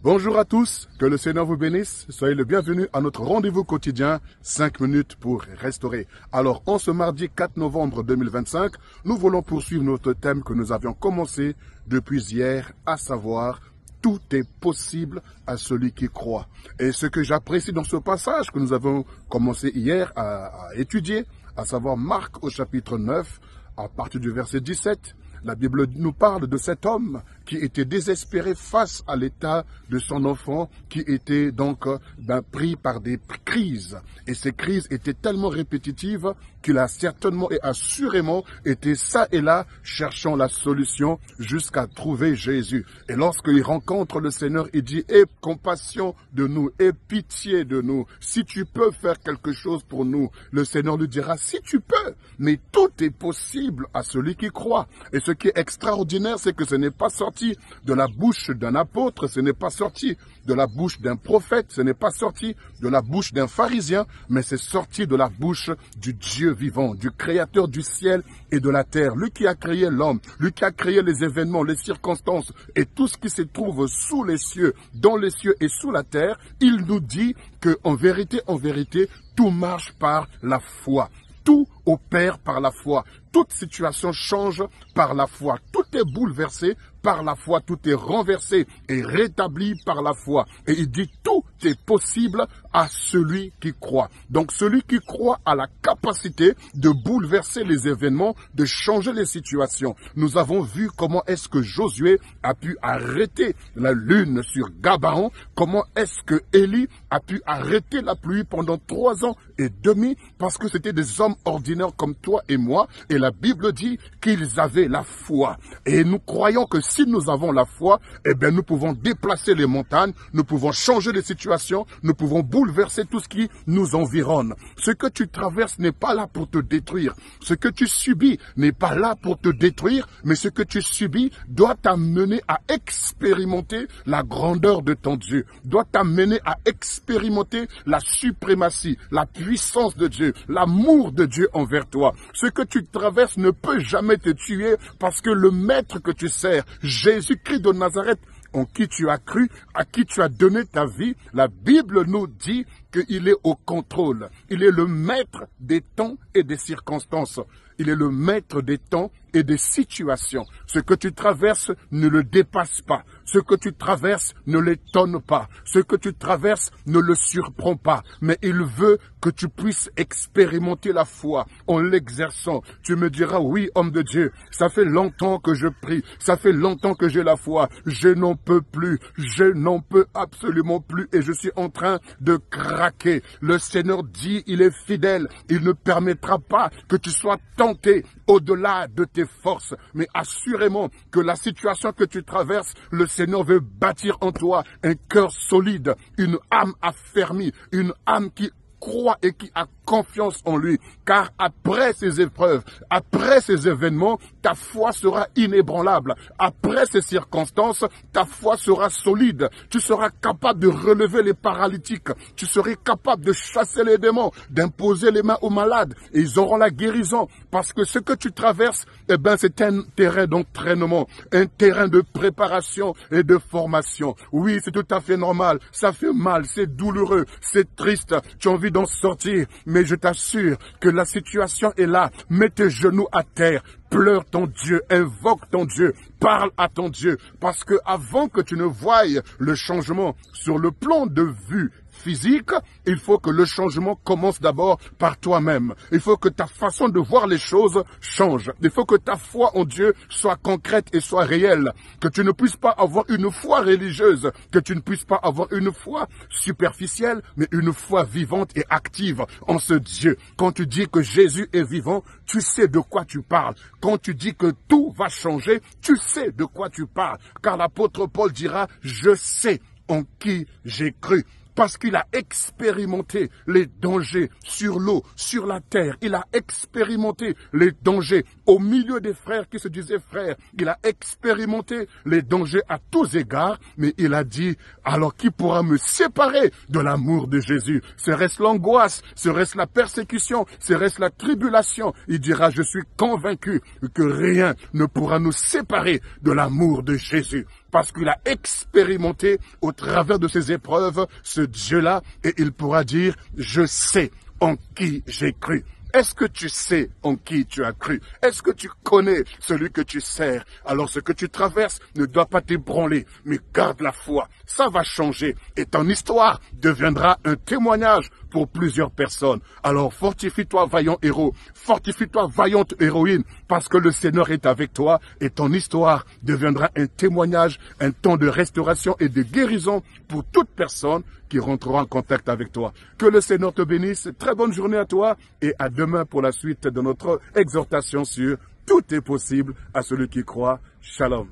Bonjour à tous, que le Seigneur vous bénisse. Soyez le bienvenu à notre rendez-vous quotidien, 5 minutes pour restaurer. Alors, en ce mardi 4 novembre 2025, nous voulons poursuivre notre thème que nous avions commencé depuis hier, à savoir « Tout est possible à celui qui croit ». Et ce que j'apprécie dans ce passage que nous avons commencé hier à étudier, à savoir Marc au chapitre 9, à partir du verset 17, la Bible nous parle de cet homme qui était désespéré face à l'état de son enfant qui était donc pris par des crises. Et ces crises étaient tellement répétitives qu'il a certainement et assurément été ça et là cherchant la solution jusqu'à trouver Jésus. Et lorsqu'il rencontre le Seigneur, il dit « Aie compassion de nous, aie pitié de nous. Si tu peux faire quelque chose pour nous, le Seigneur lui dira « Si tu peux, mais tout est possible à celui qui croit. » Et ce qui est extraordinaire, c'est que ce n'est pas sorti de la bouche d'un apôtre, ce n'est pas sorti de la bouche d'un prophète, ce n'est pas sorti de la bouche d'un pharisien, mais c'est sorti de la bouche du Dieu vivant, du créateur du ciel et de la terre, lui qui a créé l'homme, lui qui a créé les événements, les circonstances et tout ce qui se trouve sous les cieux, dans les cieux et sous la terre. Il nous dit que en vérité, tout marche par la foi. Tout opère par la foi. Toute situation change par la foi. Tout est bouleversé par la foi. Tout est renversé et rétabli par la foi. Et il dit tout est possible à celui qui croit. Donc celui qui croit a la capacité de bouleverser les événements, de changer les situations. Nous avons vu comment est-ce que Josué a pu arrêter la lune sur Gabaon. Comment est-ce que Élie a pu arrêter la pluie pendant 3 ans et demi parce que c'était des hommes ordinaires comme toi et moi. Et la Bible dit qu'ils avaient la foi. Et nous croyons que si nous avons la foi, eh bien nous pouvons déplacer les montagnes, nous pouvons changer les situations, nous pouvons bouleverser tout ce qui nous environne. Ce que tu traverses n'est pas là pour te détruire. Ce que tu subis n'est pas là pour te détruire, mais ce que tu subis doit t'amener à expérimenter la grandeur de ton Dieu, doit t'amener à expérimenter la suprématie, la puissance de Dieu, l'amour de Dieu envers toi. Ce que tu traverses ne peut jamais te tuer parce que le maître que tu sers, Jésus-Christ de Nazareth, en qui tu as cru, à qui tu as donné ta vie, la Bible nous dit qu'il est au contrôle. Il est le maître des temps et des circonstances. Il est le maître des temps et des situations. Ce que tu traverses ne le dépasse pas. Ce que tu traverses ne l'étonne pas. Ce que tu traverses ne le surprend pas. Mais il veut que tu puisses expérimenter la foi en l'exerçant. Tu me diras, oui, homme de Dieu, ça fait longtemps que je prie. Ça fait longtemps que j'ai la foi. Je n'en peux plus. Je n'en peux absolument plus. Et je suis en train de craquer. Le Seigneur dit, il est fidèle. Il ne permettra pas que tu sois tenté au-delà de tes forces. Mais assurément que la situation que tu traverses, le Seigneur veut bâtir en toi un cœur solide, une âme affermie, une âme qui croit et qui a confiance en lui, car après ces épreuves, après ces événements, ta foi sera inébranlable. Après ces circonstances, ta foi sera solide. Tu seras capable de relever les paralytiques. Tu seras capable de chasser les démons, d'imposer les mains aux malades. Et ils auront la guérison. Parce que ce que tu traverses, eh ben, c'est un terrain d'entraînement, un terrain de préparation et de formation. Oui, c'est tout à fait normal. Ça fait mal, c'est douloureux, c'est triste. Tu as envie d'en sortir, mais je t'assure que la situation est là. Mets tes genoux à terre, pleure ton Dieu, invoque ton Dieu, parle à ton Dieu, parce que avant que tu ne voies le changement sur le plan de vue physique, il faut que le changement commence d'abord par toi-même. Il faut que ta façon de voir les choses change. Il faut que ta foi en Dieu soit concrète et soit réelle. Que tu ne puisses pas avoir une foi religieuse, que tu ne puisses pas avoir une foi superficielle, mais une foi vivante et active en ce Dieu. Quand tu dis que Jésus est vivant, tu sais de quoi tu parles. Quand tu dis que tout va changer, tu sais de quoi tu parles. Car l'apôtre Paul dira, je sais en qui j'ai cru. parce qu'il a expérimenté les dangers sur l'eau, sur la terre. Il a expérimenté les dangers au milieu des frères qui se disaient frères. Il a expérimenté les dangers à tous égards, mais il a dit, alors qui pourra me séparer de l'amour de Jésus? Serait-ce l'angoisse? Serait-ce la persécution? Serait-ce la tribulation? Il dira, je suis convaincu que rien ne pourra nous séparer de l'amour de Jésus. Parce qu'il a expérimenté au travers de ses épreuves ce Dieu-là, et il pourra dire, je sais en qui j'ai cru. Est-ce que tu sais en qui tu as cru? Est-ce que tu connais celui que tu sers? Alors ce que tu traverses ne doit pas t'ébranler, mais garde la foi. Ça va changer et ton histoire deviendra un témoignage pour plusieurs personnes. Alors fortifie-toi, vaillant héros. Fortifie-toi, vaillante héroïne, parce que le Seigneur est avec toi et ton histoire deviendra un témoignage, un temps de restauration et de guérison pour toute personne qui rentrera en contact avec toi. Que le Seigneur te bénisse. Très bonne journée à toi et à demain pour la suite de notre exhortation sur « Tout est possible à celui qui croit ». Shalom.